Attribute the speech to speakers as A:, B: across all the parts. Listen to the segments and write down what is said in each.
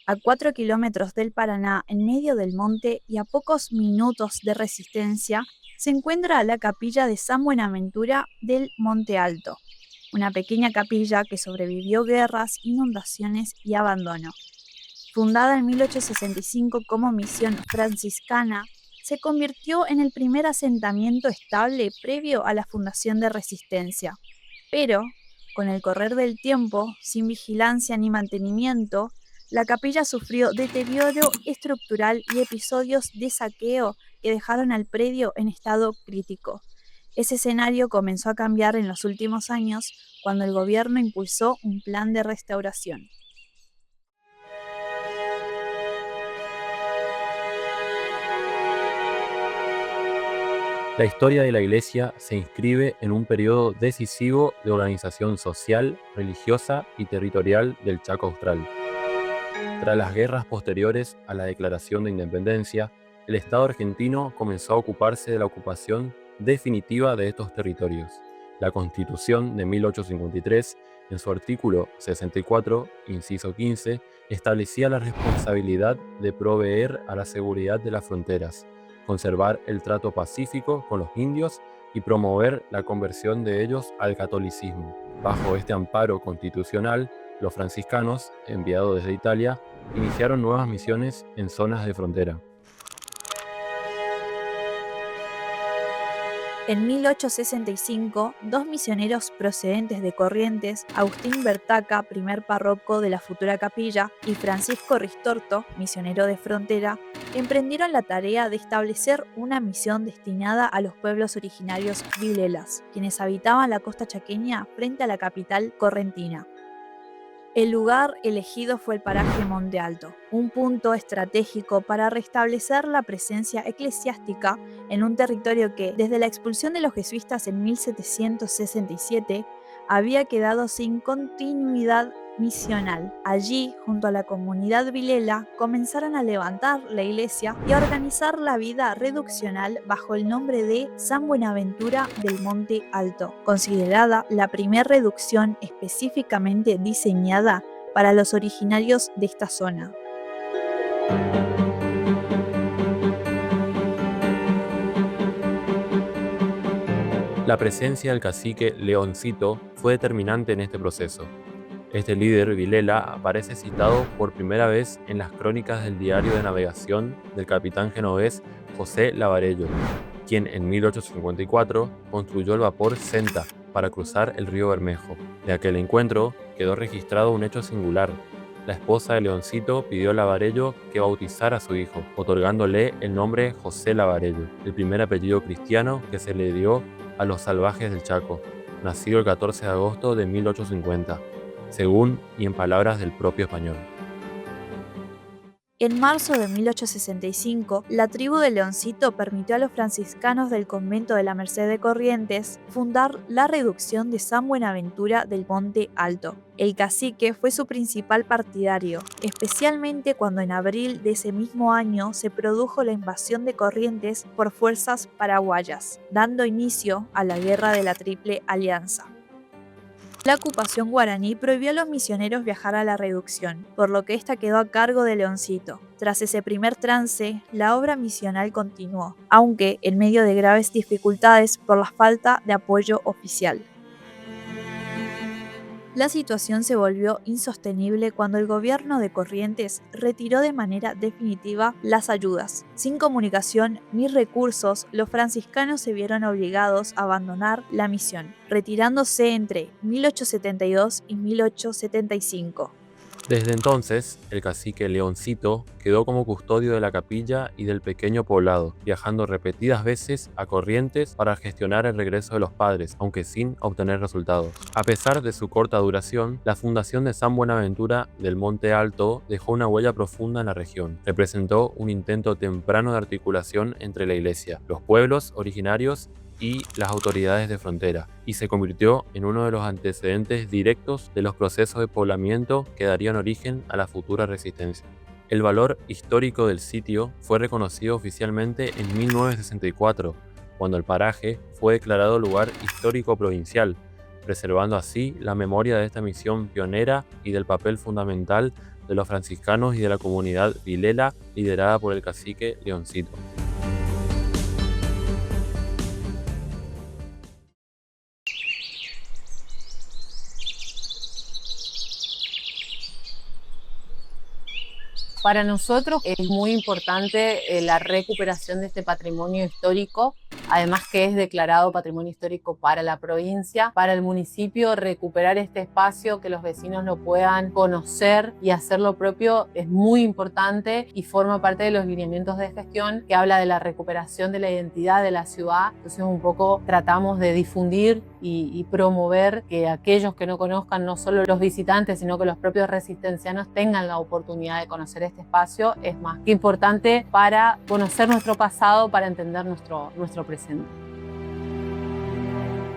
A: A 4 kilómetros del Paraná, en medio del monte y a pocos minutos de Resistencia, se encuentra la capilla de San Buenaventura del Monte Alto, una pequeña capilla que sobrevivió guerras, inundaciones y abandono. Fundada en 1865 como misión franciscana, se convirtió en el primer asentamiento estable previo a la fundación de Resistencia. Pero, con el correr del tiempo, sin vigilancia ni mantenimiento, la capilla sufrió deterioro estructural y episodios de saqueo que dejaron al predio en estado crítico. Ese escenario comenzó a cambiar en los últimos años cuando el gobierno impulsó un plan de restauración.
B: La historia de la Iglesia se inscribe en un periodo decisivo de organización social, religiosa y territorial del Chaco Austral. Tras las guerras posteriores a la declaración de independencia, el Estado argentino comenzó a ocuparse de la ocupación definitiva de estos territorios. La Constitución de 1853, en su artículo 64, inciso 15, establecía la responsabilidad de proveer a la seguridad de las fronteras, conservar el trato pacífico con los indios y promover la conversión de ellos al catolicismo. Bajo este amparo constitucional, los franciscanos, enviados desde Italia, iniciaron nuevas misiones en zonas de frontera.
A: En 1865, dos misioneros procedentes de Corrientes, Agustín Bertaca, primer párroco de la futura capilla, y Francisco Ristorto, misionero de frontera, emprendieron la tarea de establecer una misión destinada a los pueblos originarios vilelas, quienes habitaban la costa chaqueña frente a la capital correntina. El lugar elegido fue el paraje Monte Alto, un punto estratégico para restablecer la presencia eclesiástica en un territorio que, desde la expulsión de los jesuitas en 1767, había quedado sin continuidad misional. Allí, junto a la comunidad vilela, comenzaron a levantar la iglesia y a organizar la vida reduccional bajo el nombre de San Buenaventura del Monte Alto, considerada la primera reducción específicamente diseñada para los originarios de esta zona.
B: La presencia del cacique Leoncito fue determinante en este proceso. Este líder vilela aparece citado por primera vez en las crónicas del diario de navegación del capitán genovés José Lavarello, quien en 1854 construyó el vapor Senta para cruzar el río Bermejo. De aquel encuentro quedó registrado un hecho singular. La esposa de Leoncito pidió a Lavarello que bautizara a su hijo, otorgándole el nombre José Lavarello, el primer apellido cristiano que se le dio a los salvajes del Chaco, nacido el 14 de agosto de 1850. Según y en palabras del propio español.
A: En marzo de 1865, la tribu de Leoncito permitió a los franciscanos del convento de la Merced de Corrientes fundar la reducción de San Buenaventura del Monte Alto. El cacique fue su principal partidario, especialmente cuando en abril de ese mismo año se produjo la invasión de Corrientes por fuerzas paraguayas, dando inicio a la Guerra de la Triple Alianza. La ocupación guaraní prohibió a los misioneros viajar a la reducción, por lo que esta quedó a cargo de Leoncito. Tras ese primer trance, la obra misional continuó, aunque en medio de graves dificultades por la falta de apoyo oficial. La situación se volvió insostenible cuando el gobierno de Corrientes retiró de manera definitiva las ayudas. Sin comunicación ni recursos, los franciscanos se vieron obligados a abandonar la misión, retirándose entre 1872 y 1875.
B: Desde entonces, el cacique Leoncito quedó como custodio de la capilla y del pequeño poblado, viajando repetidas veces a Corrientes para gestionar el regreso de los padres, aunque sin obtener resultados. A pesar de su corta duración, la fundación de San Buenaventura del Monte Alto dejó una huella profunda en la región. Representó un intento temprano de articulación entre la iglesia, los pueblos originarios y las autoridades de frontera, y se convirtió en uno de los antecedentes directos de los procesos de poblamiento que darían origen a la futura resistencia. El valor histórico del sitio fue reconocido oficialmente en 1964, cuando el paraje fue declarado lugar histórico provincial, preservando así la memoria de esta misión pionera y del papel fundamental de los franciscanos y de la comunidad vilela liderada por el cacique Leoncito.
C: Para nosotros es muy importante la recuperación de este patrimonio histórico, además que es declarado patrimonio histórico para la provincia, para el municipio. Recuperar este espacio, que los vecinos lo puedan conocer y hacer lo propio, es muy importante y forma parte de los lineamientos de gestión que habla de la recuperación de la identidad de la ciudad. Entonces un poco tratamos de difundir y promover que aquellos que no conozcan, no solo los visitantes, sino que los propios resistencianos tengan la oportunidad de conocer este espacio. Es más que importante para conocer nuestro pasado, para entender nuestro presente.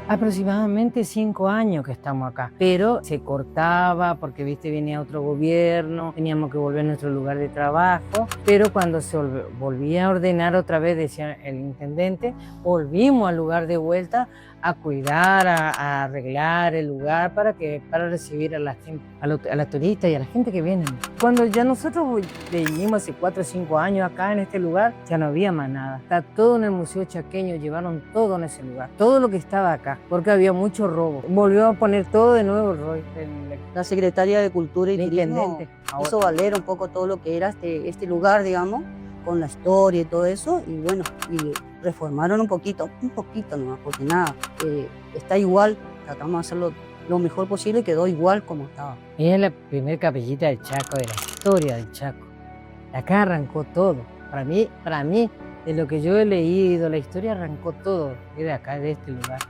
D: Aproximadamente 5 años que estamos acá, pero se cortaba porque, viste, venía otro gobierno, teníamos que volver a nuestro lugar de trabajo, pero cuando se volvía a ordenar otra vez, decía el intendente, volvimos al lugar de vuelta a cuidar, a arreglar el lugar para recibir a las turistas y a la gente que viene. Cuando ya nosotros vinimos hace 4 o 5 años acá en este lugar, ya no había más nada. Está todo en el Museo Chaqueño, llevaron todo en ese lugar, todo lo que estaba acá, porque había mucho robo. Volvió a poner todo de nuevo Roy.
E: La secretaria de Cultura y Turismo hizo
D: Ahora,
E: valer un poco todo lo que era este lugar, digamos, con la historia y todo eso, y bueno, y reformaron un poquito nomás, porque nada, está igual, tratamos de hacerlo lo mejor posible, quedó igual como estaba.
D: es la primer capillita del Chaco, de la historia del Chaco. Acá arrancó todo. Para mí, de lo que yo he leído, la historia arrancó todo, es de acá, de este lugar,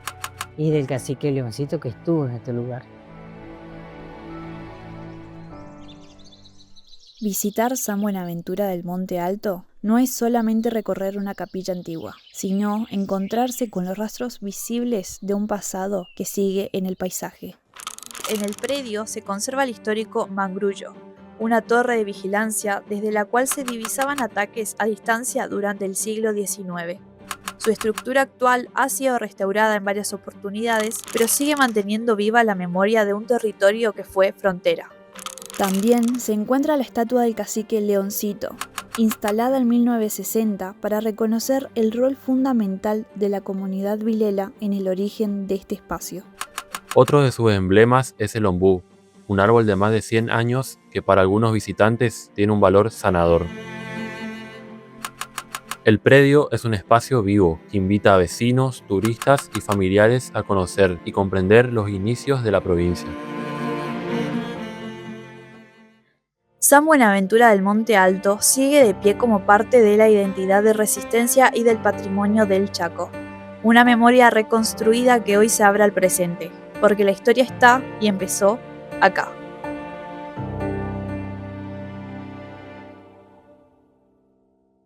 D: y del cacique Leoncito que estuvo en este lugar.
A: Visitar San Buenaventura del Monte Alto no es solamente recorrer una capilla antigua, sino encontrarse con los rastros visibles de un pasado que sigue en el paisaje. En el predio se conserva el histórico Mangrullo, una torre de vigilancia desde la cual se divisaban ataques a distancia durante el siglo XIX. Su estructura actual ha sido restaurada en varias oportunidades, pero sigue manteniendo viva la memoria de un territorio que fue frontera. También se encuentra la estatua del cacique Leoncito, instalada en 1960 para reconocer el rol fundamental de la comunidad vilela en el origen de este espacio.
B: Otro de sus emblemas es el ombú, un árbol de más de 100 años que para algunos visitantes tiene un valor sanador. El predio es un espacio vivo que invita a vecinos, turistas y familiares a conocer y comprender los inicios de la provincia.
A: San Buenaventura del Monte Alto sigue de pie como parte de la identidad de resistencia y del patrimonio del Chaco. Una memoria reconstruida que hoy se abre al presente, porque la historia está y empezó acá.